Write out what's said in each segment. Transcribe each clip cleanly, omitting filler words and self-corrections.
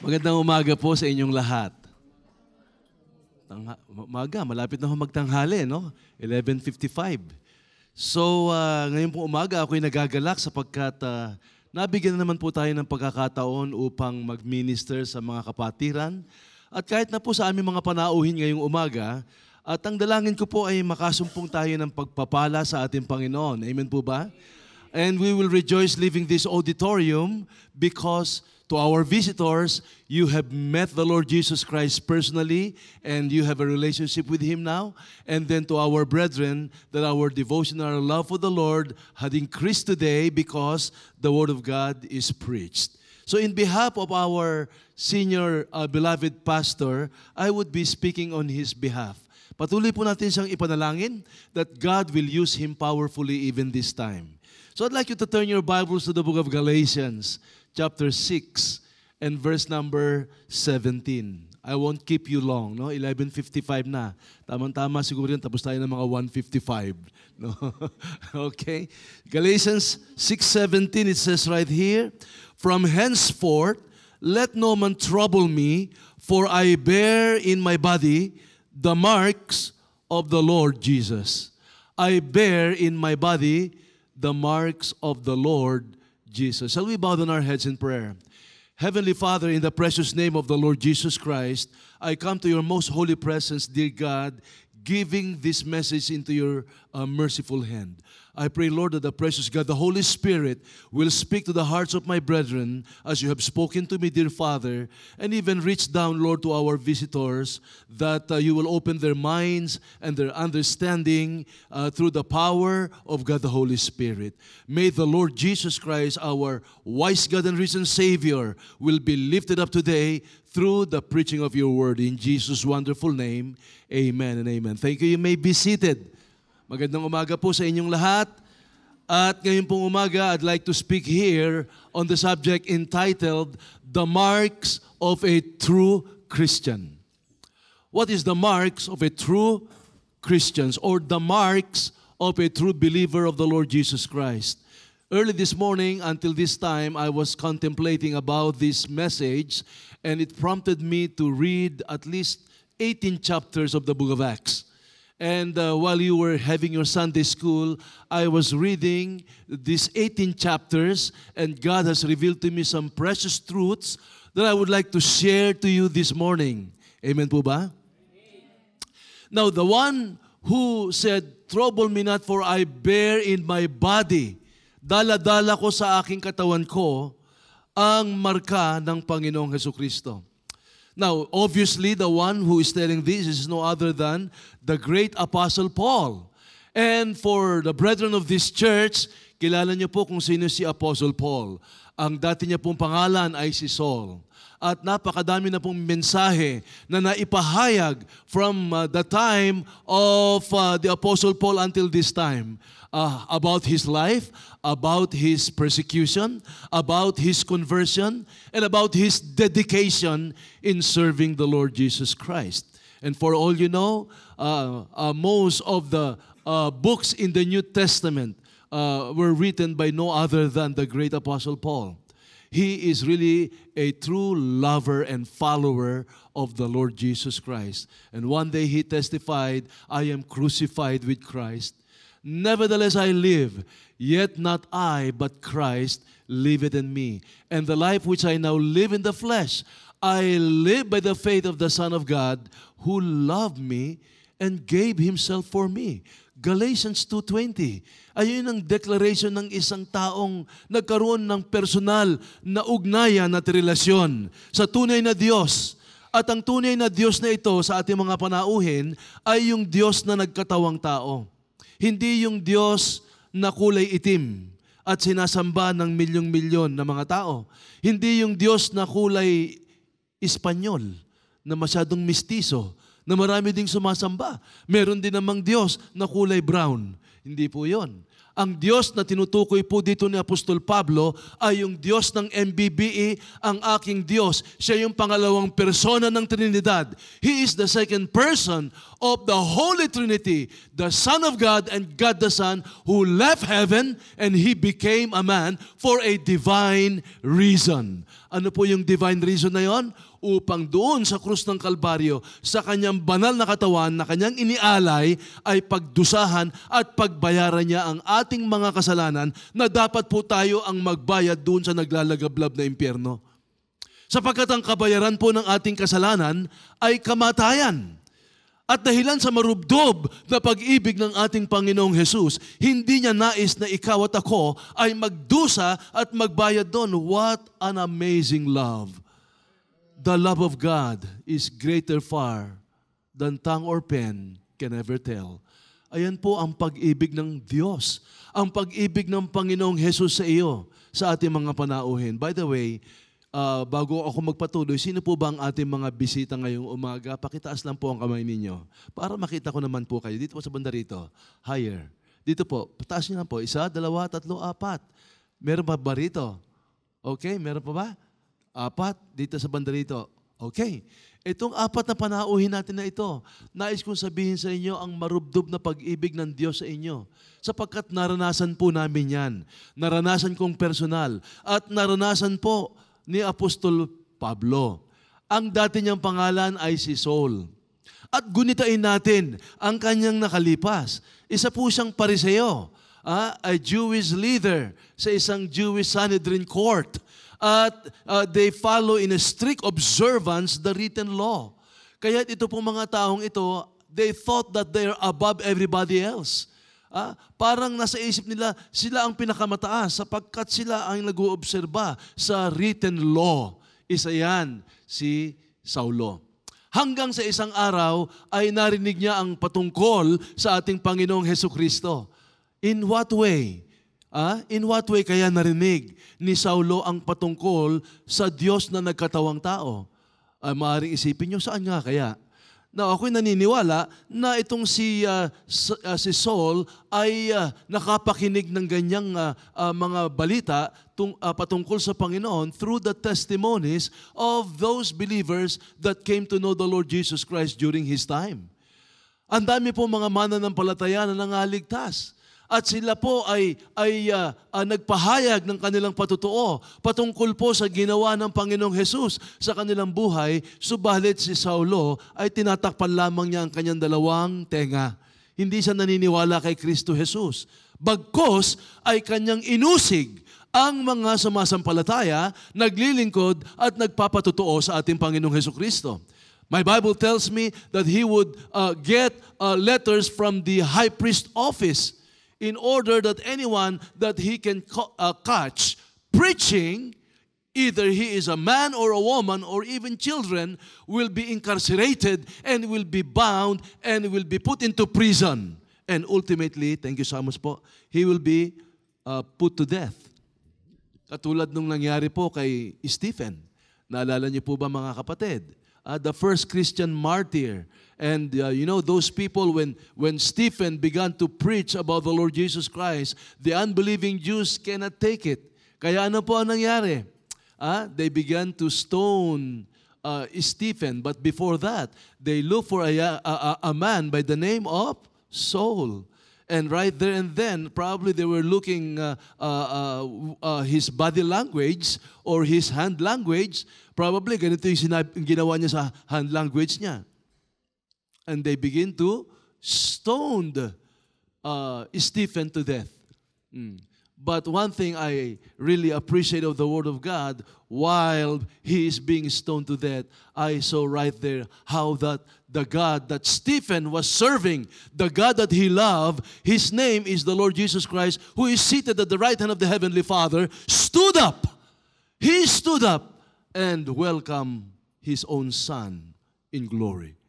Magandang umaga po sa inyong lahat. Umaga, malapit na magtanghali, no? 11:55. So, ngayon po umaga ako'y nagagalak sapagkat nabigyan na naman po tayo ng pagkakataon upang mag-minister sa mga kapatiran. At kahit na po sa aming mga panauhin ngayong umaga, at ang dalangin ko po ay makasumpong tayo ng pagpapala sa ating Panginoon. Amen po ba? And we will rejoice leaving this auditorium because to our visitors, you have met the Lord Jesus Christ personally and you have a relationship with Him now. And then to our brethren, that our devotion and our love for the Lord had increased today because the Word of God is preached. So in behalf of our senior beloved pastor, I would be speaking on his behalf. Patuloy po natin siyang ipanalangin that God will use him powerfully even this time. So I'd like you to turn your Bibles to the book of Galatians, chapter 6 and verse number 17. I won't keep you long, no? 11:55 na. Tama-tama siguro yan, tapos tayo ng mga 1:55. No? Okay? Galatians 6:17, it says right here, "From henceforth, let no man trouble me, for I bear in my body the marks of the Lord Jesus." I bear in my body the marks of the Lord Jesus. Shall we bow down our heads in prayer? Heavenly Father, in the precious name of the Lord Jesus Christ, I come to your most holy presence, dear God, giving this message into your merciful hand. I pray, Lord, that the precious God, the Holy Spirit, will speak to the hearts of my brethren as you have spoken to me, dear Father, and even reach down, Lord, to our visitors, that you will open their minds and their understanding through the power of God, the Holy Spirit. May the Lord Jesus Christ, our wise God and risen Savior, will be lifted up today through the preaching of your word. In Jesus' wonderful name, amen and amen. Thank you. You may be seated. Magandang umaga po sa inyong lahat. At ngayon pong umaga, I'd like to speak here on the subject entitled, "The Marks of a True Christian." What is the marks of a true Christian, or the marks of a true believer of the Lord Jesus Christ? Early this morning, until this time, I was contemplating about this message, and it prompted me to read at least 18 chapters of the book of Acts. And while you were having your Sunday school, I was reading these 18 chapters, and God has revealed to me some precious truths that I would like to share to you this morning. Amen po ba? Now, the one who said, "Trouble me not, for I bear in my body," dala-dala ko sa aking katawan ko ang marka ng Panginoong Hesukristo. Now, obviously, the one who is telling this is no other than the great Apostle Paul. And for the brethren of this church, kilala niyo po kung sino si Apostle Paul. Ang dati niya pong pangalan ay si Saul. At napakadami na pong mensahe na naipahayag from the time of the Apostle Paul until this time. About his life, about his persecution, about his conversion, and about his dedication in serving the Lord Jesus Christ. And for all you know, most of the books in the New Testament were written by no other than the great Apostle Paul. He is really a true lover and follower of the Lord Jesus Christ. And one day he testified, "I am crucified with Christ. Nevertheless I live, yet not I, but Christ liveth in me. And the life which I now live in the flesh, I live by the faith of the Son of God, who loved me and gave Himself for me." Galatians 2:20. Ayun ang declaration ng isang taong nagkaroon ng personal na ugnayan at relasyon sa tunay na Diyos. At ang tunay na Diyos na ito sa ating mga panauhin ay yung Diyos na nagkatawang tao. Hindi yung Diyos na kulay itim at sinasamba ng milyong-milyon na mga tao. Hindi yung Diyos na kulay Espanyol, na masyadong mistiso, na marami ding sumasamba. Meron din namang Diyos na kulay brown. Hindi po yon. Ang Diyos na tinutukoy po dito ni Apostol Pablo ay yung Diyos ng MBBE, ang aking Diyos. Siya yung pangalawang persona ng Trinidad. He is the second person of the Holy Trinity, the Son of God and God the Son, who left heaven and He became a man for a divine reason. Ano po yung divine reason na yon? Upang doon sa krus ng Kalbaryo, sa kanyang banal na katawan na kanyang inialay, ay pagdusahan at pagbayaran niya ang ating mga kasalanan na dapat po tayo ang magbayad doon sa naglalagablab na impyerno. Sapagkat ang kabayaran po ng ating kasalanan ay kamatayan. At dahilan sa marubdob na pag-ibig ng ating Panginoong Hesus, hindi niya nais na ikaw at ako ay magdusa at magbayad doon. What an amazing love! The love of God is greater far than tongue or pen can ever tell. Ayan po ang pag-ibig ng Diyos. Ang pag-ibig ng Panginoong Hesus sa iyo, sa ating mga panauhin. By the way, bago ako magpatuloy, sino po ba ang ating mga bisita ngayong umaga? Pakitaas lang po ang kamay ninyo para makita ko naman po kayo. Dito po sa banda rito. Higher. Dito po. Pataas niyo lang po. 1, 2, 3, 4. Meron pa ba rito? Okay, meron pa ba? 4. Dito sa banda rito. Okay. Itong 4 na panauhin natin na ito, nais kong sabihin sa inyo ang marubdob na pag-ibig ng Diyos sa inyo. Sapagkat naranasan po namin yan. Naranasan kong personal. At naranasan po ni Apostol Pablo. Ang dati niyang pangalan ay si Saul. At gunitain natin ang kanyang nakalipas. Isa po siyang Pariseo, a Jewish leader sa isang Jewish Sanhedrin court. At they follow in a strict observance the written law. Kaya ito pong mga taong ito, they thought that they're above everybody else. Parang nasa isip nila, sila ang pinakamataas sapagkat sila ang nag-uobserba sa written law. Isa yan, si Saulo. Hanggang sa isang araw ay narinig niya ang patungkol sa ating Panginoong Hesukristo. In what way? In what way kaya narinig ni Saulo ang patungkol sa Diyos na nagkatawang tao? Maaaring isipin niyo, saan nga kaya? Now, ako'y naniniwala na itong si Saul ay nakapakinig ng ganyang mga balita patungkol sa Panginoon through the testimonies of those believers that came to know the Lord Jesus Christ during his time. Ang dami po mga mananampalataya na nangaligtas. At sila po ay nagpahayag ng kanilang patutuo patungkol po sa ginawa ng Panginoong Hesus sa kanilang buhay, subalit si Saulo ay tinatakpan lamang niya ang kanyang dalawang tenga. Hindi siya naniniwala kay Kristo Hesus. Bagkos ay kanyang inusig ang mga sumasampalataya, naglilingkod at nagpapatutuo sa ating Panginoong Hesukristo. My Bible tells me that he would get letters from the high priest office in order that anyone that he can catch preaching, either he is a man or a woman or even children, will be incarcerated and will be bound and will be put into prison. And ultimately, thank you so much po, he will be put to death. Katulad nung nangyari po kay Stephen. Naalala niyo po ba mga kapatid? The first Christian martyr. And those people, when Stephen began to preach about the Lord Jesus Christ, the unbelieving Jews cannot take it. Kaya ano po ang nangyari? They began to stone Stephen. But before that, they looked for a man by the name of Saul. And right there and then, probably they were looking his body language or his hand language. Probably ganito yung ginawa niya sa hand language niya. And they begin to stone Stephen to death. But one thing I really appreciate of the Word of God, while he is being stoned to death, I saw right there how that the God that Stephen was serving, the God that he loved, his name is the Lord Jesus Christ, who is seated at the right hand of the Heavenly Father, stood up. He stood up and welcomed his own son in glory.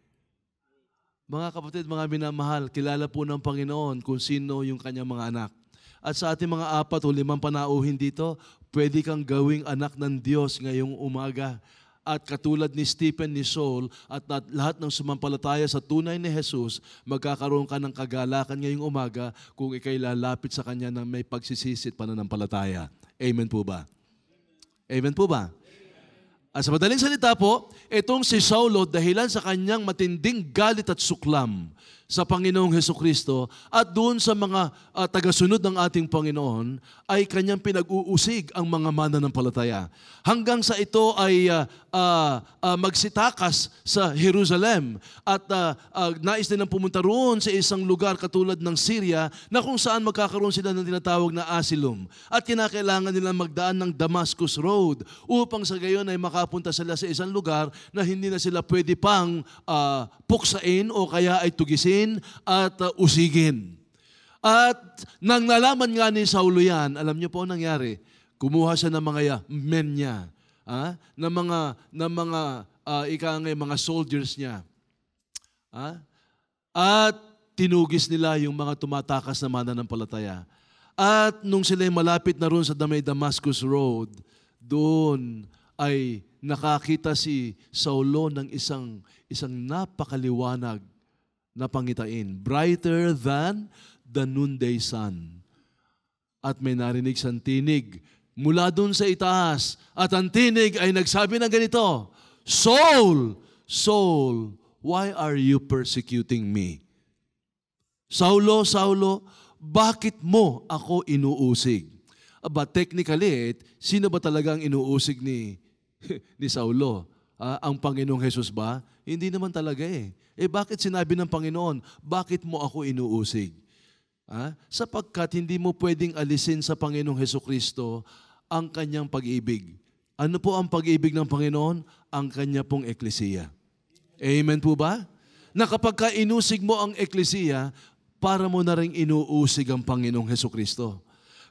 Mga kapatid, mga minamahal, kilala po ng Panginoon kung sino yung kanyang mga anak. At sa ating mga 4 o 5 panauhin dito, pwede kang gawing anak ng Diyos ngayong umaga. at katulad ni Stephen, ni Saul, at lahat ng sumampalataya sa tunay ni Jesus, magkakaroon ka ng kagalakan ngayong umaga kung ikay lalapit sa Kanya na may pagsisisit pananampalataya. Amen po ba? Amen po ba? Sa madaling salita po, itong si Saulo, dahilan sa kanyang matinding galit at suklam sa Panginoong Hesukristo at doon sa mga tagasunod ng ating Panginoon, ay kanyang pinag-uusig ang mga mananampalataya. Hanggang sa ito ay magsitakas sa Jerusalem at nais din ang pumunta roon sa isang lugar katulad ng Syria na kung saan magkakaroon sila ng tinatawag na asylum. At kinakailangan nilang magdaan ng Damascus Road upang sa gayon ay makapunta sila sa isang lugar na hindi na sila pwede pang puksain o kaya ay tugisin at usigin. At nang nalaman nga ni Saulo yan, alam niyo po nangyari, kumuha siya ng mga men niya, ng mga soldiers niya. At tinugis nila yung mga tumatakas na mananampalataya. At nung sila'y malapit na roon sa may Damascus Road, doon ay nakakita si Saulo ng isang napakaliwanag na pangitain, brighter than the noonday sun. At may narinig siyang tinig mula doon sa itaas. At ang tinig ay nagsabi ng ganito, Saul, Saul, why are you persecuting me? Saulo, Saulo, bakit mo ako inuusig? But technically, sino ba talagang inuusig ni Saulo? Ang Panginoong Jesus ba? Hindi naman talaga bakit sinabi ng Panginoon, bakit mo ako inuusig? Sapagkat hindi mo pwedeng alisin sa Panginoong Hesukristo ang kanyang pag-ibig. Ano po ang pag-ibig ng Panginoon? Ang kanya pong eklesiya. Amen po ba? Na kapag ka inusig mo ang eklesiya, para mo na rin inuusig ang Panginoong Hesukristo.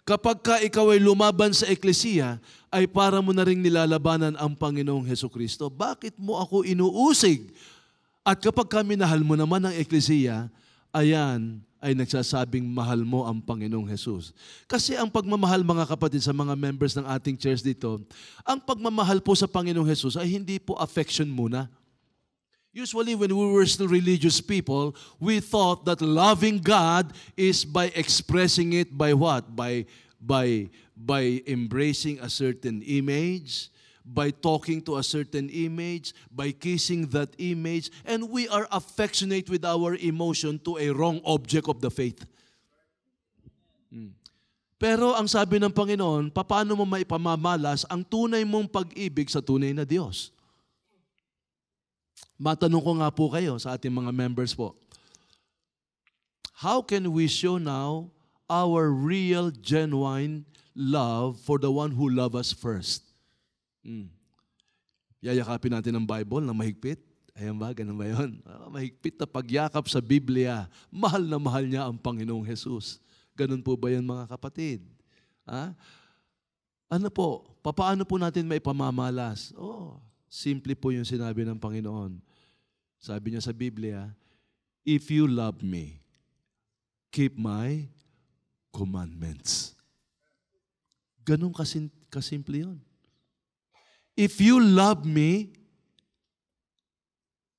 Kapag ka ikaw ay lumaban sa eklesiya, ay para mo na rin nilalabanan ang Panginoong Hesukristo. Bakit mo ako inuusig? At kapag ka minahal mo naman ang eklesiya, ayan ay nagsasabing mahal mo ang Panginoong Jesus. Kasi ang pagmamahal, mga kapatid, sa mga members ng ating church dito, ang pagmamahal po sa Panginoong Jesus ay hindi po affection muna. Usually when we were still religious people, we thought that loving God is by expressing it by what? By embracing a certain image, by talking to a certain image, by kissing that image, and we are affectionate with our emotion to a wrong object of the faith. Pero ang sabi ng Panginoon, paano mo maipamamalas ang tunay mong pag-ibig sa tunay na Diyos? Matanong ko nga po kayo sa ating mga members po. How can we show now our real, genuine love for the one who loved us first? Yayakapin natin ang Bible na mahigpit. Ayan ba? Ganun ba yun? Mahigpit na pagyakap sa Biblia. Mahal na mahal niya ang Panginoong Jesus. Ganun po ba yan, mga kapatid? Ano po? Paano po natin maipamamalas? Simple po yung sinabi ng Panginoon. Sabi niya sa Biblia, if you love me, keep my commandments. Ganun kasimple yun. If you love me,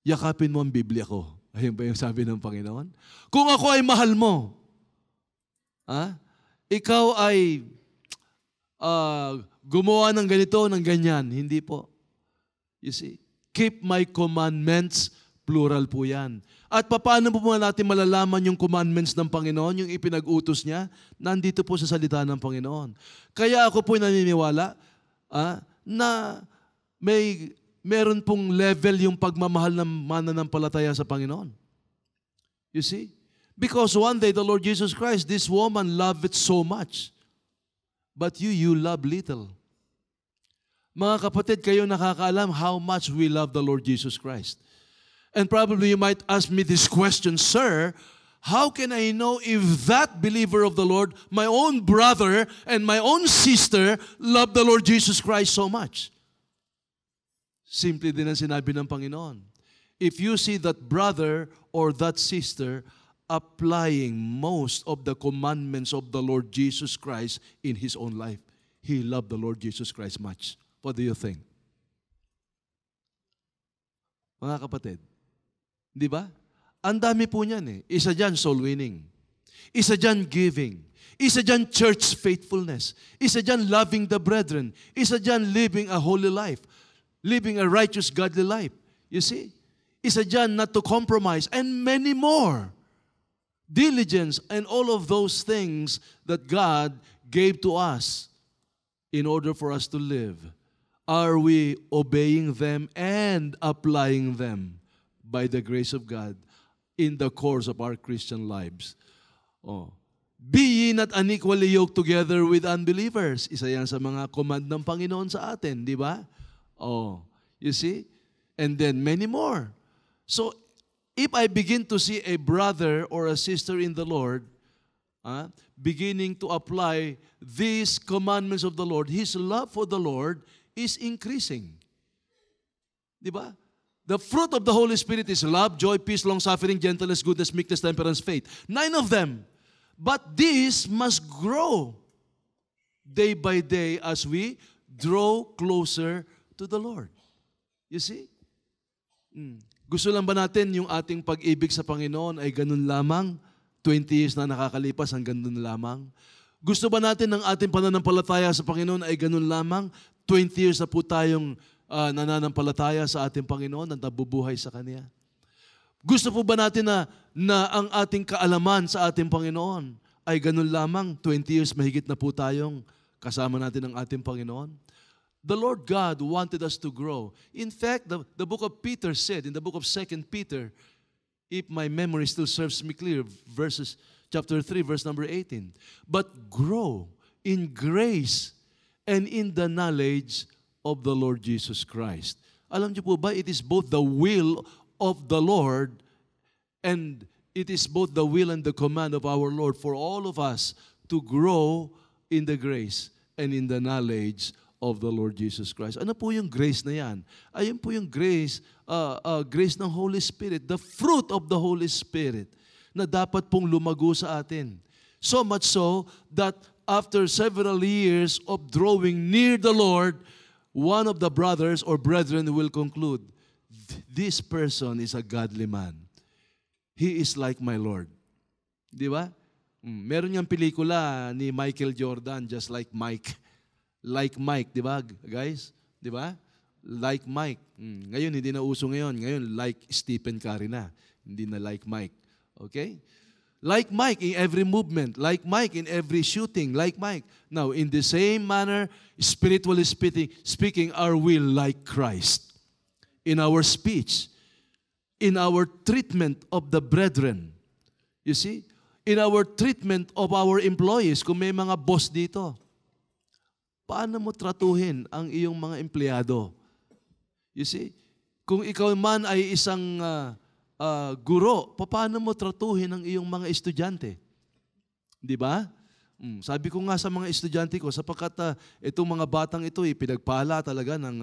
yakapin mo ang Biblia ko. Ayun ba yung sabi ng Panginoon? Kung ako ay mahal mo, ikaw ay gumawa ng ganito, ng ganyan. Hindi po. You see, keep my commandments, plural po yan. At paano po natin malalaman yung commandments ng Panginoon, yung ipinag-utos niya? Nandito po sa salita ng Panginoon. Kaya ako po naniniwala, na meron pong level yung pagmamahal ng mananampalataya sa Panginoon. You see? Because one day the Lord Jesus Christ, this woman loved it so much. But you love little. Mga kapatid, kayo nakakaalam how much we love the Lord Jesus Christ. And probably you might ask me this question, Sir, how can I know if that believer of the Lord, my own brother and my own sister, love the Lord Jesus Christ so much? Simple din ang sinabi ng Panginoon. If you see that brother or that sister applying most of the commandments of the Lord Jesus Christ in his own life, he loved the Lord Jesus Christ much. What do you think? mga kapatid. Di ba? Ang dami po niyan eh. Isa dyan, soul winning. Isa dyan, giving. Isa dyan, church faithfulness. Isa dyan, loving the brethren. Isa dyan, living a holy life. Living a righteous, godly life. You see? Isa dyan, not to compromise. And many more. Diligence and all of those things that God gave to us in order for us to live. Are we obeying them and applying them by the grace of God in the course of our Christian lives? Oh. Be ye not unequally yoked together with unbelievers. Isa yan sa mga command ng Panginoon sa atin, di ba? Oh, you see? And then many more. So, if I begin to see a brother or a sister in the Lord beginning to apply these commandments of the Lord, his love for the Lord is increasing. Di ba? The fruit of the Holy Spirit is love, joy, peace, long-suffering, gentleness, goodness, meekness, temperance, faith. 9 of them. But these must grow day by day as we draw closer to the Lord. You see? Gusto lang ba natin yung ating pag-ibig sa Panginoon ay ganun lamang? 20 years na nakakalipas, hanggang ganun lamang? Gusto ba natin ang ating pananampalataya sa Panginoon ay ganun lamang? 20 years na po tayong nananampalataya sa ating Panginoon at nabubuhay sa Kanya. Gusto po ba natin na ang ating kaalaman sa ating Panginoon ay ganun lamang? 20 years mahigit na po tayong kasama natin ang ating Panginoon. The Lord God wanted us to grow. In fact, the book of Peter said, in the book of 2 Peter, if my memory still serves me clear, chapter 3, verse number 18, but grow in grace and in the knowledge of the Lord Jesus Christ. Alam niyo po ba, it is both the will of the Lord and it is both the will and the command of our Lord for all of us to grow in the grace and in the knowledge of the Lord Jesus Christ. Ano po yung grace na yan? Ayun po yung grace, grace ng Holy Spirit, the fruit of the Holy Spirit na dapat pong lumago sa atin. So much so that after several years of drawing near the Lord, one of the brothers or brethren will conclude, this person is a godly man. He is like my Lord. Di ba? Meron niyang pelikula ni Michael Jordan, Just Like Mike. Like Mike, di ba guys? Di ba? Like Mike. Ngayon, hindi na uso ngayon. Ngayon, like Stephen Curry na. Hindi na like Mike. Okay? Like Mike in every movement. Like Mike in every shooting. Like Mike. Now, in the same manner, spiritually speaking, are we like Christ? In our speech, in our treatment of the brethren. You see? In our treatment of our employees, kung may mga boss dito, paano mo tratuhin ang iyong mga empleyado? You see? Kung ikaw man ay isang guro, paano mo tratuhin ang iyong mga estudyante? Di ba? Sabi ko nga sa mga estudyante ko, sapagkat itong mga batang ito, pinagpala talaga ng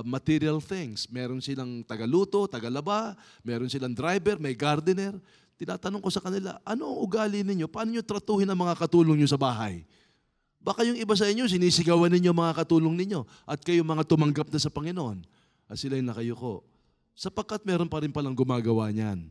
material things. Meron silang tagaluto, tagalaba, meron silang driver, may gardener. Tinatanong ko sa kanila, ano ang ugali ninyo? Paano nyo tratuhin ang mga katulong nyo sa bahay? Baka yung iba sa inyo, sinisigawan ninyo mga katulong ninyo at kayo mga tumanggap na sa Panginoon. At sila'y nakayuko. Sapagkat meron pa rin palang gumagawa niyan.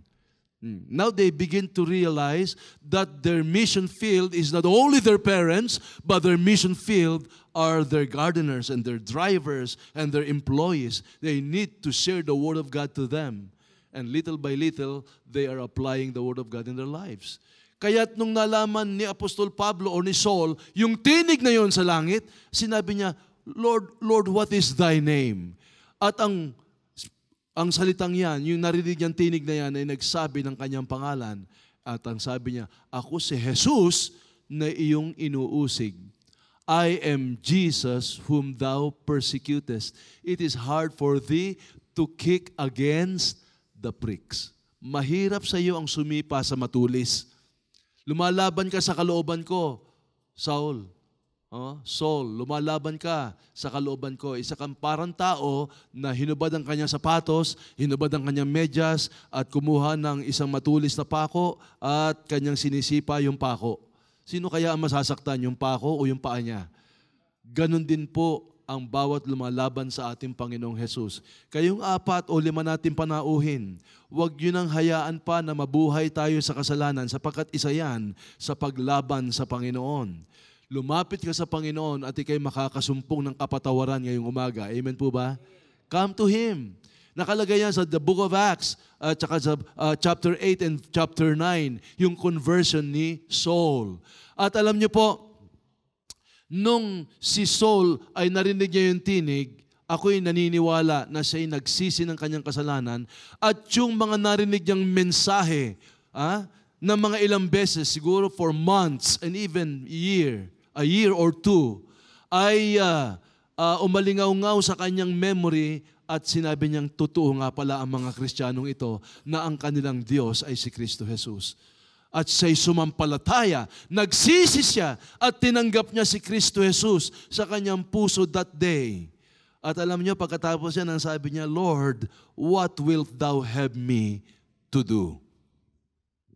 Now they begin to realize that their mission field is not only their parents, but their mission field are their gardeners and their drivers and their employees. They need to share the Word of God to them. And little by little, they are applying the Word of God in their lives. Kaya't nung nalaman ni Apostol Pablo o ni Saul, yung tinig na yon sa langit, sinabi niya, Lord, what is thy name? At ang salitang yan, yung narinig niyang tinig na yan, ay nagsabi ng kanyang pangalan. At ang sabi niya, ako si Jesus na iyong inuusig. I am Jesus whom thou persecutest. It is hard for thee to kick against the pricks. Mahirap sa iyo ang sumipa sa matulis. Lumalaban ka sa kalooban ko, Saul. Saul, lumalaban ka sa kalooban ko. Isa kang parang tao na hinubad ang kanyang sapatos, hinubad ang kanyang medyas, at kumuha ng isang matulis na pako at kanyang sinisipa yung pako. Sino kaya ang masasaktan, yung pako o yung paa niya? Ganon din po ang bawat lumalaban sa ating Panginoong Hesus. Kayong 4 o 5 natin panauhin, huwag yun ang hayaan pa na mabuhay tayo sa kasalanan sapagkat isa yan sa paglaban sa Panginoon. Lumapit ka sa Panginoon at ikay makakasumpong ng kapatawaran ngayong umaga. Amen po ba? Come to Him. Nakalagay yan sa the book of Acts, tsaka sa chapter 8 and chapter 9, yung conversion ni Saul. At alam niyo po, nung si Saul ay narinig niya yung tinig, ako'y naniniwala na siya'y nagsisi ng kanyang kasalanan at yung mga narinig niyang mensahe na mga ilang beses, siguro for months and even a year or two, ay umalingaw-ngaw sa kanyang memory at sinabi niyang totoo nga pala ang mga Kristiyanong ito na ang kanilang Diyos ay si Kristo Jesus. At siya'y sumampalataya, nagsisi siya at tinanggap niya si Kristo Jesus sa kanyang puso that day. At alam niyo, pagkatapos yan, ang sabi niya, Lord, what wilt thou have me to do?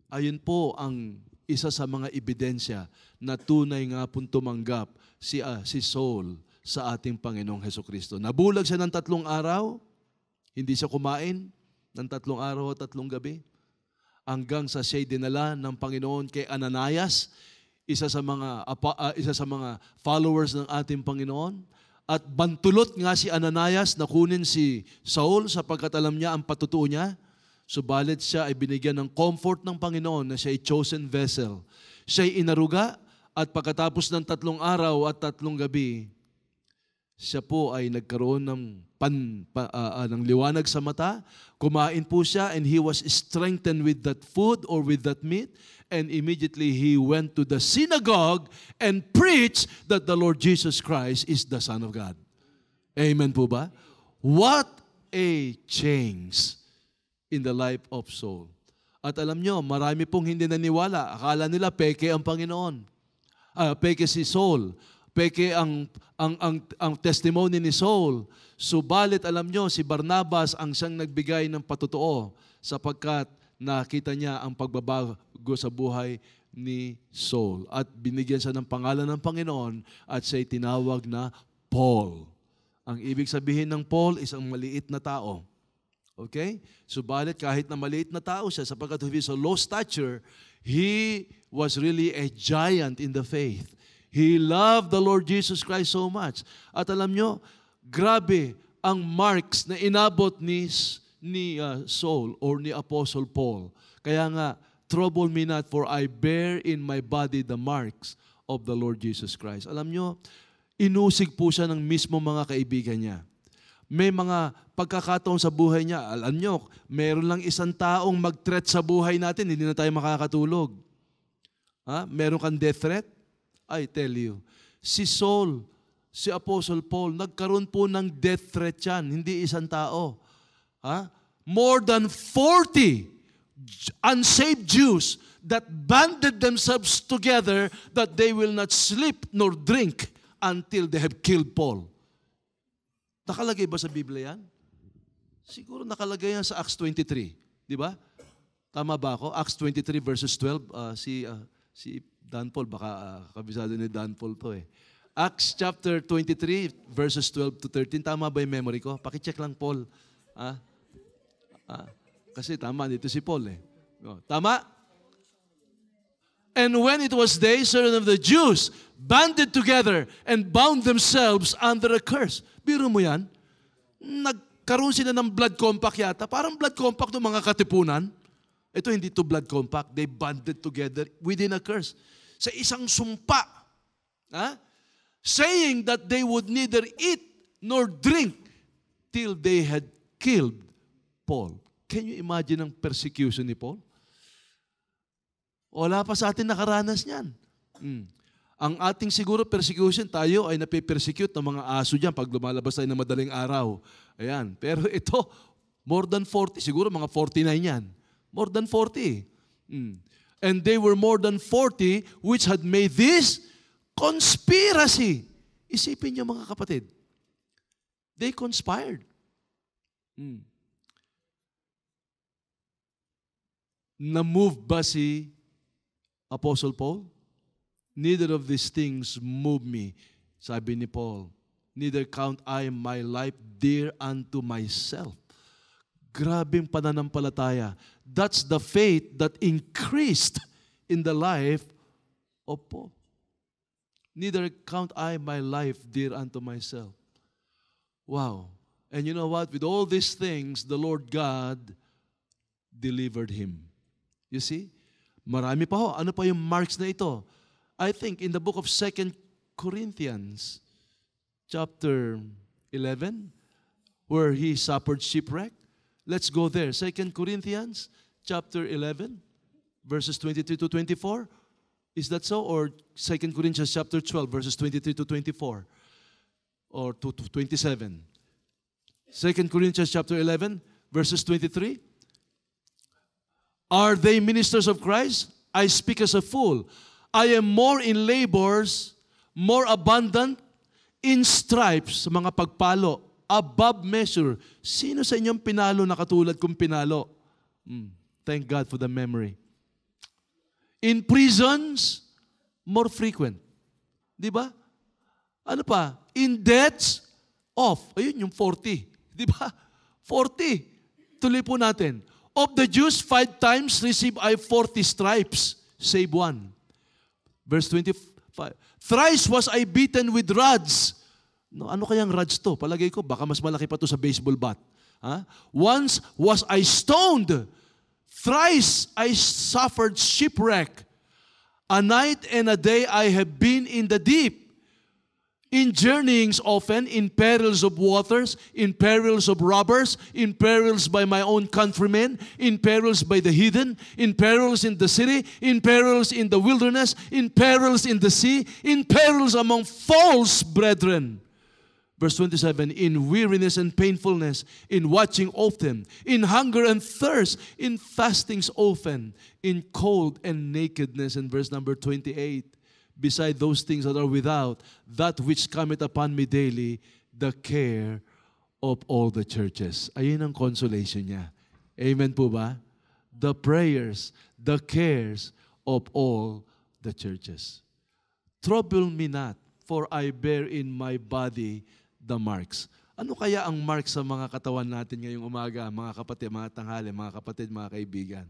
Ayun po ang isa sa mga ebidensya na tunay nga pong tumanggap si Saul sa ating Panginoong Hesukristo. Nabulag siya ng 3 araw, hindi siya kumain ng 3 araw at 3 gabi, hanggang sa siya'y dinala ng Panginoon kay Ananias, isa sa mga followers ng ating Panginoon. At bantulot nga si Ananias na kunin si Saul sapagkat alam niya ang patutuo niya. Subalit siya ay binigyan ng comfort ng Panginoon na siya'y chosen vessel. Siya'y inaruga at pagkatapos ng 3 araw at 3 gabi, siya po ay nagkaroon ng liwanag sa mata. Kumain po siya and he was strengthened with that food or with that meat. And immediately he went to the synagogue and preached that the Lord Jesus Christ is the Son of God. Amen po ba? What a change in the life of Saul. At alam nyo, marami pong hindi naniwala. Akala nila peke ang Panginoon. Peke si Saul. Peke ang testimony ni Saul. Subalit alam nyo, si Barnabas ang siyang nagbigay ng patutuo sapagkat nakita niya ang pagbabago sa buhay ni Saul. At binigyan siya ng pangalan ng Panginoon at siya'y tinawag na Paul. Ang ibig sabihin ng Paul, isang maliit na tao. Okay? Subalit kahit na maliit na tao siya, sapagkat of his low stature, he was really a giant in the faith. He loved the Lord Jesus Christ so much. At alam nyo, grabe ang marks na inabot ni Saul or ni Apostle Paul. Kaya nga, trouble me not for I bear in my body the marks of the Lord Jesus Christ. Alam nyo, inusig po siya ng mismo mga kaibigan niya. May mga pagkakataon sa buhay niya. Alam nyo, meron lang isang taong mag-threat sa buhay natin, hindi na tayo makakatulog. Meron kang death threat? I tell you, si Saul, si Apostle Paul, nagkaroon po ng death threat yan, hindi isang tao. More than 40 unsaved Jews that banded themselves together that they will not sleep nor drink until they have killed Paul. Nakalagay ba sa Biblia yan? Siguro nakalagay yan sa Acts 23. Di ba? Tama ba ako? Acts 23 verses 12. Si Dan Paul, baka kabisado ni Dan Paul to eh. Acts chapter 23 verses 12 to 13. Tama ba yung memory ko? Pakicheck lang, Paul. Kasi tama, dito si Paul eh. Tama? And when it was day, certain of the Jews banded together and bound themselves under a curse. Biro mo yan? Nagkaroon sila ng blood compact yata. Parang blood compact ng mga katipunan. Ito hindi to blood compact. They banded together within a curse. Sa isang sumpa. Saying that they would neither eat nor drink till they had killed Paul. Can you imagine ang persecution ni Paul? Wala pa sa atin nakaranas niyan. Ang ating siguro persecution, tayo ay nape-persecute ng mga aso dyan pag lumalabas tayo ng madaling araw. Ayan. Pero ito, more than 40, siguro mga 49 yan. More than 40. And they were more than 40 which had made this conspiracy. Isipin niyo mga kapatid. They conspired. Na-move ba si Apostle Paul? Neither of these things move me. Sabi ni Paul, neither count I my life dear unto myself. Grabing pananampalataya. That's the faith that increased in the life of Paul. Neither count I my life dear unto myself. Wow. And you know what? With all these things, the Lord God delivered him. You see? Marami pa ho. Ano pa yung marks na ito? I think in the book of 2 Corinthians, chapter 11, where he suffered shipwreck. Let's go there. 2 Corinthians, chapter 11, verses 23 to 24. Is that so? Or 2 Corinthians, chapter 12, verses 23 to 24? Or to 27? 2 Corinthians, chapter 11, verses 23. Are they ministers of Christ? I speak as a fool. I am more in labors, more abundant in stripes, sa mga pagpalo, above measure. Sino sa inyong pinalo na katulad kong pinalo? Thank God for the memory. In prisons, more frequent. Di ba? Ano pa? In debts, off. Ayun yung 40. Di ba? 40. Tuloy po natin. Of the Jews, 5 times receive I 40 stripes, save 1. Verse 25. Thrice was I beaten with rods. No, ano kayang rods to? Palagay ko, baka mas malaki pa to sa baseball bat. Once was I stoned. Thrice I suffered shipwreck. A night and a day I have been in the deep. In journeyings often, in perils of waters, in perils of robbers, in perils by my own countrymen, in perils by the heathen, in perils in the city, in perils in the wilderness, in perils in the sea, in perils among false brethren. Verse 27, in weariness and painfulness, in watching often, in hunger and thirst, in fastings often, in cold and nakedness. And verse number 28, beside those things that are without, that which cometh upon me daily, the care of all the churches. Ayun ang consolation niya. Amen po ba? The prayers, the cares of all the churches. Trouble me not, for I bear in my body the marks. Ano kaya ang marks sa mga katawan natin ngayong umaga, mga kapatid, mga tanghali, mga kapatid, mga kaibigan?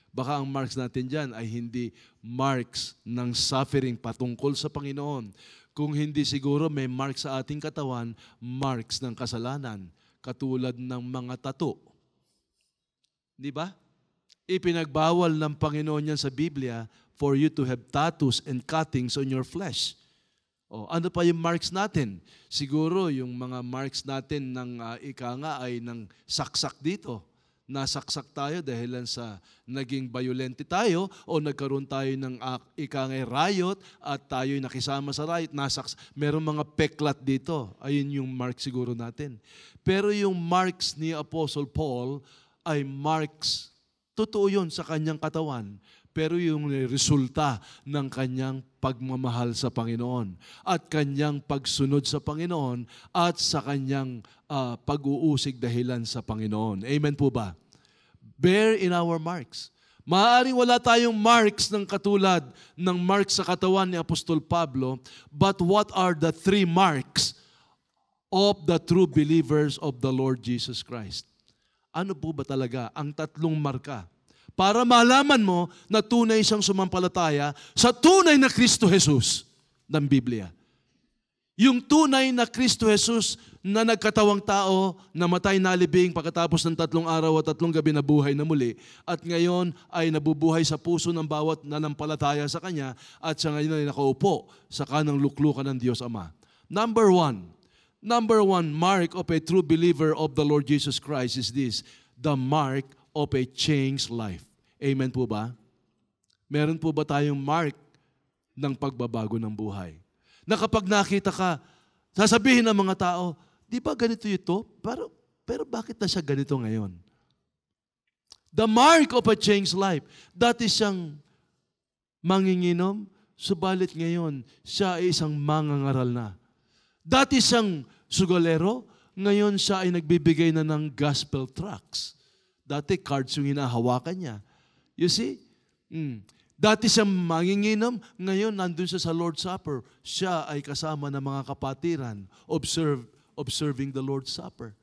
Baka ang marks natin dyan ay hindi marks ng suffering patungkol sa Panginoon. Kung hindi siguro may marks sa ating katawan, marks ng kasalanan, katulad ng mga tattoo. Di ba? Ipinagbawal ng Panginoon yan sa Biblia for you to have tattoos and cuttings on your flesh. Ano pa yung marks natin? Siguro yung mga marks natin ng ika nga ay ng saksak dito. Nasaksak tayo dahil sa naging violente tayo o nagkaroon tayo ng ikangay riot at tayo'y nakisama sa riot, meron mga peklat dito. Ayun yung mark siguro natin. Pero yung marks ni Apostle Paul ay marks, totoo yun sa kanyang katawan, pero yung resulta ng kanyang pagmamahal sa Panginoon at kanyang pagsunod sa Panginoon at sa kanyang pag-uusig dahilan sa Panginoon. Amen po ba? Bear in our marks. Maaaring wala tayong marks ng katulad ng marks sa katawan ni Apostol Pablo, but what are the 3 marks of the true believers of the Lord Jesus Christ? Ano po ba talaga ang 3 marka? Para malaman mo na tunay siyang sumampalataya sa tunay na Kristo Jesus ng Biblia. Yung tunay na Kristo Jesus na nagkatawang tao, namatay nalibing pagkatapos ng 3 araw at 3 gabi na buhay na muli, at ngayon ay nabubuhay sa puso ng bawat nanampalataya sa Kanya, at siya ngayon ay nakaupo sa kanang luklukan ng Diyos Ama. Number one mark of a true believer of the Lord Jesus Christ is this, the mark of a changed life. Amen po ba? Meron po ba tayong mark ng pagbabago ng buhay? Na kapag nakita ka, sasabihin ng mga tao, di ba ganito ito? Pero bakit na siya ganito ngayon? The mark of a changed life. Dati siyang manginginom, subalit ngayon, siya ay isang mangangaral na. Dati siyang sugalero, ngayon siya ay nagbibigay na ng gospel tracts. Dati cards yung hinahawakan niya. You see? Dati siyang manginginom, ngayon nandun siya sa Lord's Supper. Siya ay kasama ng mga kapatiran, observing the Lord's Supper.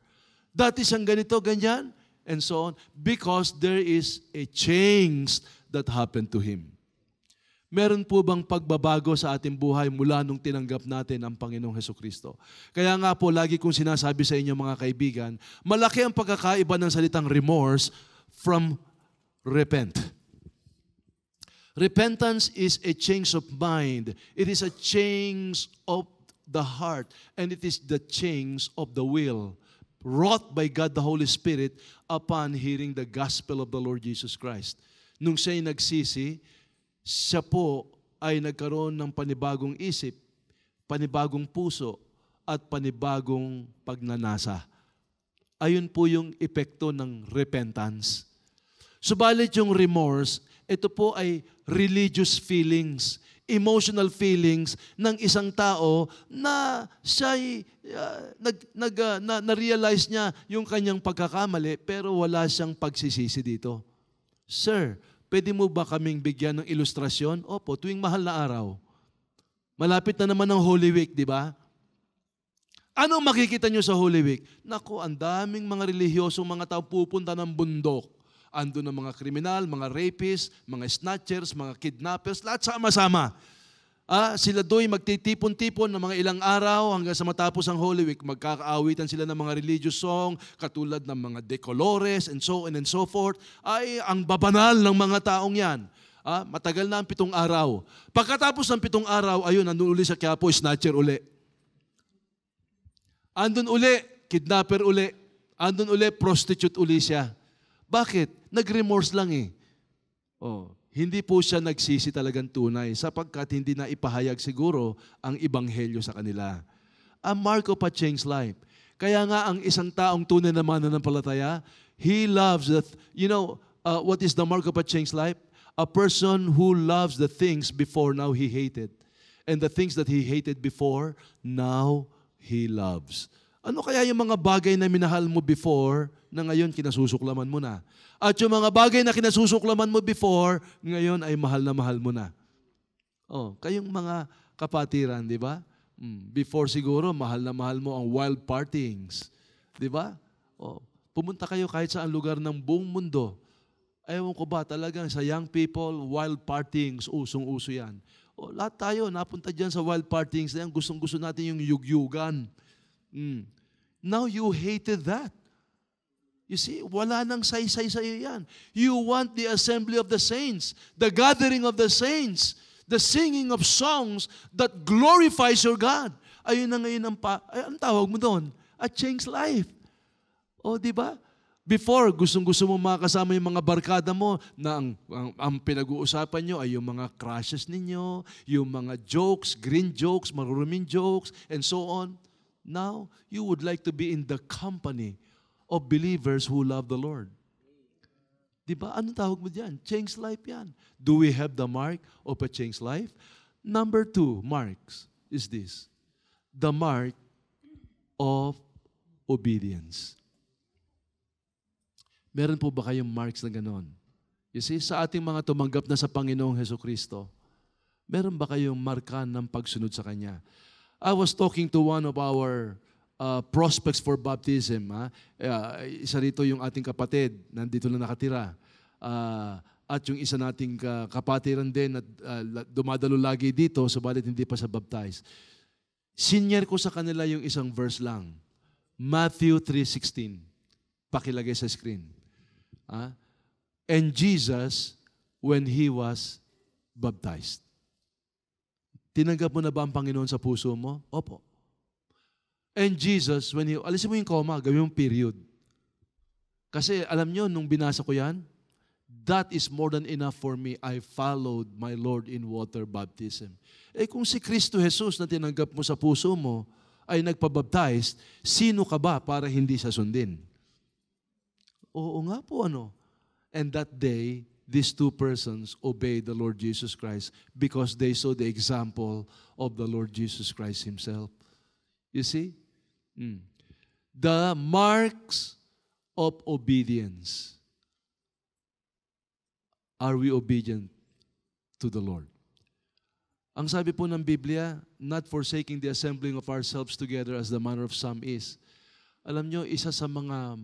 Dati siyang ganito, ganyan, and so on, because there is a change that happened to him. Meron po bang pagbabago sa ating buhay mula nung tinanggap natin ang Panginoong Hesukristo? Kaya nga po, lagi kong sinasabi sa inyo mga kaibigan, malaki ang pagkakaiba ng salitang remorse from repent. Repentance is a change of mind. It is a change of the heart. And it is the change of the will wrought by God the Holy Spirit upon hearing the gospel of the Lord Jesus Christ. Nung siya'y nagsisi, siya po ay nagkaroon ng panibagong isip, panibagong puso, at panibagong pagnanasa. Ayun po yung epekto ng repentance. Subalit yung remorse, ito po ay religious feelings, emotional feelings ng isang tao na siya'y na-realize niya yung kanyang pagkakamali pero wala siyang pagsisisi dito. Sir, pwede mo ba kaming bigyan ng ilustrasyon? Opo, tuwing mahal na araw. Malapit na naman ang Holy Week, di ba? Ano makikita nyo sa Holy Week? Naku, ang daming mga relihiyosong mga tao pupunta ng bundok. Ando ng mga kriminal, mga rapists, mga snatchers, mga kidnappers, lahat sama-sama. Sila do'y magtitipon-tipon ng mga ilang araw hanggang sa matapos ang Holy Week. Magkakaawitan sila ng mga religious song, katulad ng mga decolores and so on and so forth. Ay, ang babanal ng mga taong yan. Matagal na ang 7 araw. Pagkatapos ng 7 araw, ayun, andun uli sa Quiapo, snatcher uli. Andun uli, kidnapper uli. Andun uli, prostitute uli siya. Bakit? Nag-remorse lang eh. Hindi po siya nagsisi talagang tunay sapagkat hindi na ipahayag siguro ang ebanghelyo sa kanila. A mark of a changed life. Kaya nga ang isang taong tunay na mananampalataya, he loves what is the mark of a changed life? A person who loves the things before now he hated. And the things that he hated before, now he loves. Ano kaya yung mga bagay na minahal mo before na ngayon kinasusuklaman mo na? At yung mga bagay na kinasusuklaman mo before, ngayon ay mahal na mahal mo na. Kayong mga kapatiran, di ba? Before siguro, mahal na mahal mo ang wild partings. Di ba? Pumunta kayo kahit saan lugar ng buong mundo. Ewan ko ba talagang sa young people, wild partings, usong-uso yan. Lahat tayo napunta dyan sa wild partings na yan. Gustong-gusto natin yung yugyugan. Now you hated that. You see, wala nang saysay sa'yo yan. You want the assembly of the saints, the gathering of the saints, the singing of songs that glorifies your God. Ayun na ngayon ang tawag mo doon, a changed life. Di ba? Before, gustong-gusto mo makasama yung mga barkada mo na ang pinag-uusapan nyo ay yung mga crushes ninyo, yung mga jokes, green jokes, maruruming jokes, and so on. Now, you would like to be in the company of believers who love the Lord. Diba? Anong tawag mo diyan? Changed life yan. Do we have the mark of a changed life? Number 2 marks is this. The mark of obedience. Meron po ba kayong marks na ganon? You see, sa ating mga tumanggap na sa Panginoong Hesukristo, meron ba kayong marka ng pagsunod sa Kanya? I was talking to one of our prospects for baptism. Isa rito yung ating kapatid, nandito na nakatira. At yung isa nating kapatiran din na dumadalo lagi dito, subalit hindi pa sa baptize. Senior ko sa kanila yung isang verse lang. Matthew 3:16. Pakilagay sa screen. And Jesus, when He was baptized. Tinanggap mo na ba ang Panginoon sa puso mo? Opo. And Jesus, when He, alisin mo yung comma, gawin mong period. Kasi alam nyo, nung binasa ko yan, that is more than enough for me. I followed my Lord in water baptism. Kung si Kristo Jesus na tinanggap mo sa puso mo ay nagpabaptize, sino ka ba para hindi sa sundin? Oo nga po, ano? And that day, these 2 persons obeyed the Lord Jesus Christ because they saw the example of the Lord Jesus Christ Himself. You see? The marks of obedience. Are we obedient to the Lord. Ang sabi po ng Biblia, not forsaking the assembling of ourselves together as the manner of some is. Alam nyo, isa sa mga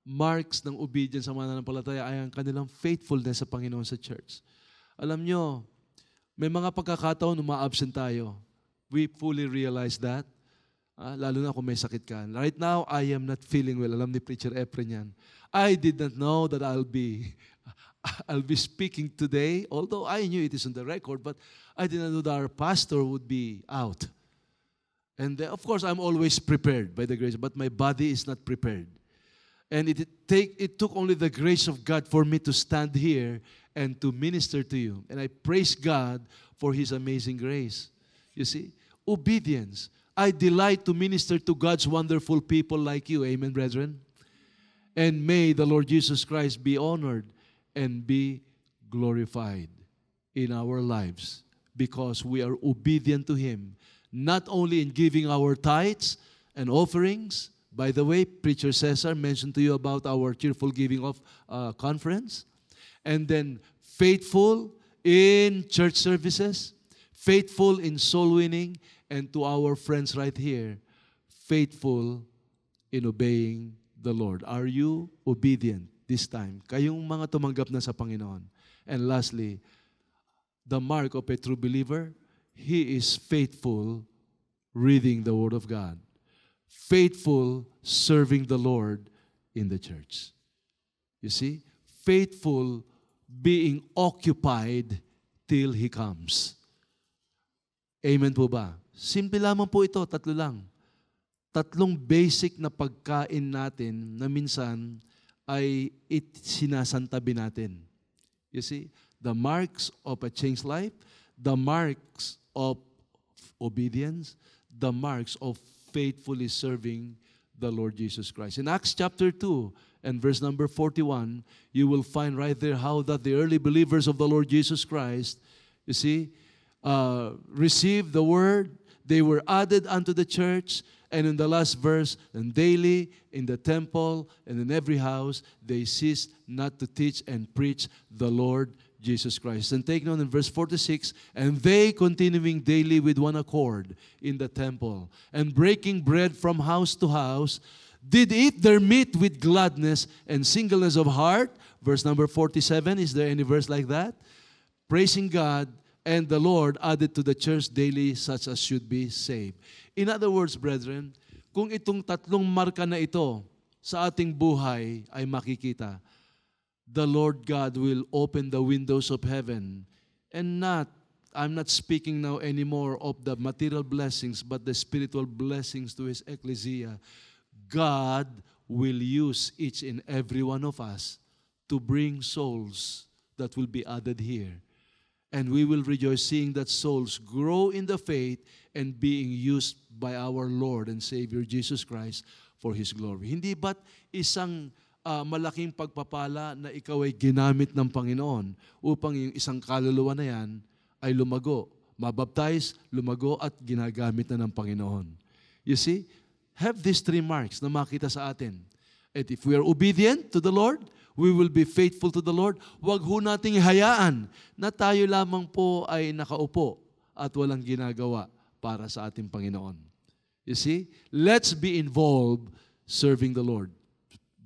marks ng obedience sa mananampalataya ay ang kanilang faithfulness sa Panginoon sa church. Alam nyo, may mga pagkakataon uma-absent tayo. We fully realize that. Lalo na kung may sakit ka. Right now, I am not feeling well. Alam ni Preacher Efren yan. I did not know that I'll be speaking today, although I knew it is on the record, but I did not know that our pastor would be out. And of course, I'm always prepared by the grace, but my body is not prepared. And it took only the grace of God for me to stand here and to minister to you. And I praise God for His amazing grace. You see, obedience. I delight to minister to God's wonderful people like you. Amen, brethren? And may the Lord Jesus Christ be honored and be glorified in our lives because we are obedient to Him, not only in giving our tithes and offerings. By the way, Preacher Cesar mentioned to you about our cheerful giving of conference. And then faithful in church services, faithful in soul winning, and to our friends right here, faithful in obeying the Lord. Are you obedient this time? Kayong mga tumanggap na sa Panginoon. And lastly, the mark of a true believer, he is faithful reading the Word of God. Faithful serving the Lord in the church. You see? Faithful being occupied till He comes. Amen po ba? Simple lamang po ito, tatlo lang. Tatlong basic na pagkain natin na minsan ay sinasantabi natin. You see? The marks of a changed life, the marks of obedience, the marks of faithfully serving the Lord Jesus Christ. In Acts chapter 2 and verse number 41, you will find right there how that the early believers of the Lord Jesus Christ, you see, received the word. They were added unto the church. And in the last verse, and daily in the temple and in every house, they ceased not to teach and preach the Lord Jesus Christ. And take note in verse 46, and they continuing daily with one accord in the temple, and breaking bread from house to house, did eat their meat with gladness and singleness of heart. Verse number 47, is there any verse like that? Praising God, and the Lord added to the church daily such as should be saved. In other words, brethren, kung itong tatlong marka na ito sa ating buhay ay makikita, the Lord God will open the windows of heaven and I'm not speaking now anymore of the material blessings, but the spiritual blessings to His ecclesia. God will use each and every one of us to bring souls that will be added here. And we will rejoice seeing that souls grow in the faith and being used by our Lord and Savior Jesus Christ for His glory. Hindi ba't isang malaking pagpapala na ikaw ay ginamit ng Panginoon upang yung isang kaluluwa na yan ay lumago, mabaptize, lumago at ginagamit na ng Panginoon. You see, have these three marks na makita sa atin. And if we are obedient to the Lord, we will be faithful to the Lord. Huwag ho nating hayaan na tayo lamang po ay nakaupo at walang ginagawa para sa ating Panginoon. You see, let's be involved serving the Lord.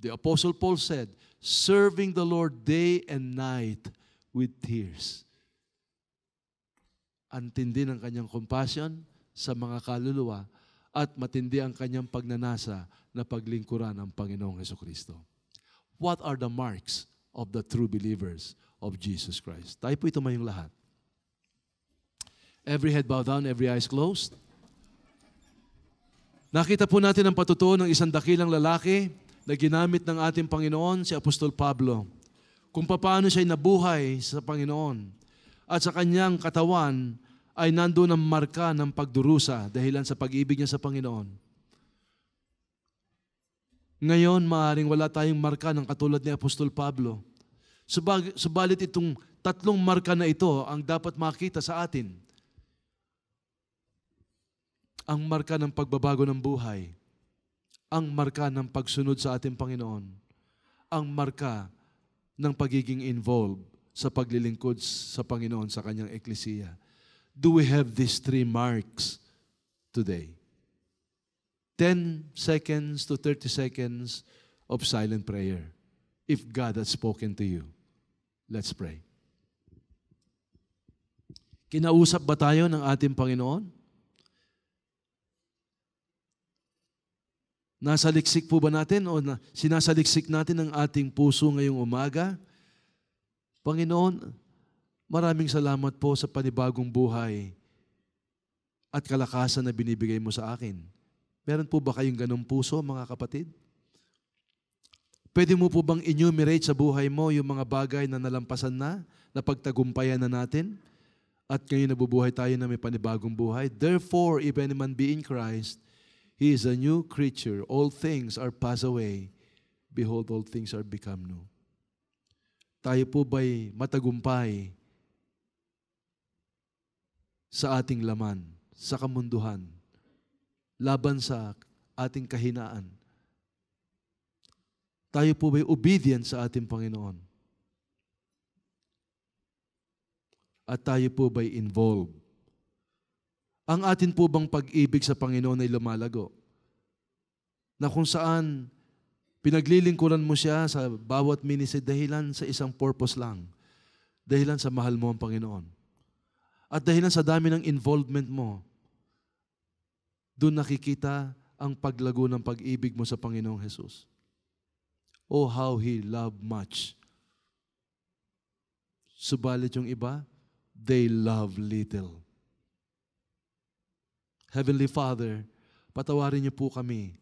The Apostle Paul said, serving the Lord day and night with tears. Antindi ng kanyang compassion sa mga kaluluwa at matindi ang kanyang pagnanasa na paglingkuran ng Panginoong Hesukristo. What are the marks of the true believers of Jesus Christ? Tayo po tumayong lahat. Every head bowed down, every eyes closed. Nakita po natin ang patutuo ng isang dakilang lalaki na ginamit ng ating Panginoon, si Apostol Pablo, kung paano siya nabuhay sa Panginoon. At sa kanyang katawan ay nandoon ang marka ng pagdurusa dahilan sa pag-ibig niya sa Panginoon. Ngayon, maaaring wala tayong marka ng katulad ni Apostol Pablo. Subalit itong tatlong marka na ito ang dapat makita sa atin. Ang marka ng pagbabago ng buhay, ang marka ng pagsunod sa ating Panginoon, ang marka ng pagiging involved sa paglilingkod sa Panginoon sa kanyang eklesiya? Do we have these 3 marks today? 10 seconds to 30 seconds of silent prayer. If God has spoken to you, let's pray. Kinausap ba tayo ng ating Panginoon? Nasaliksik po ba natin o sinasaliksik natin ang ating puso ngayong umaga? Panginoon, maraming salamat po sa panibagong buhay at kalakasan na binibigay mo sa akin. Meron po ba kayong ganong puso, mga kapatid? Pwede mo po bang enumerate sa buhay mo yung mga bagay na nalampasan na pagtagumpayan na natin? At ngayon nabubuhay tayo na may panibagong buhay. Therefore, if any man be in Christ, he is a new creature. All things are passed away. Behold, all things are become new. Tayo po ba'y matagumpay sa ating laman, sa kamunduhan, laban sa ating kahinaan? Tayo po ba'y obedient sa ating Panginoon? At tayo po ba'y involved? Ang atin po bang pag-ibig sa Panginoon ay lumalago? Na kung saan pinaglilingkuran mo siya sa bawat ministry dahilan sa isang purpose lang. Dahilan sa mahal mo ang Panginoon. At dahilan sa dami ng involvement mo, doon nakikita ang paglago ng pag-ibig mo sa Panginoong Jesus. Oh, how He loved much. Subalit yung iba, they love little. Heavenly Father, patawarin niyo po kami.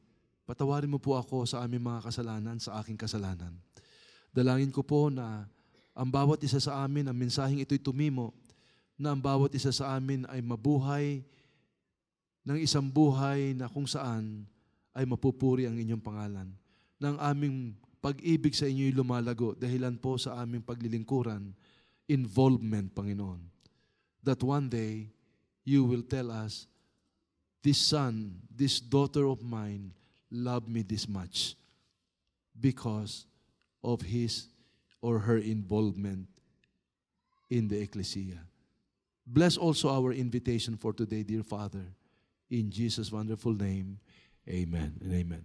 Patawarin mo po ako sa aming mga kasalanan, sa aking kasalanan. Dalangin ko po na ang bawat isa sa amin, ang mensaheng ito'y tumimo, na ang bawat isa sa amin ay mabuhay ng isang buhay na kung saan ay mapupuri ang inyong pangalan. Na ang aming pag-ibig sa inyo'y lumalago dahilan po sa aming paglilingkuran, involvement, Panginoon. That one day, you will tell us, this son, this daughter of mine, loved me this much because of his or her involvement in the ecclesia. Bless also our invitation for today, dear Father. In Jesus' wonderful name, amen and amen.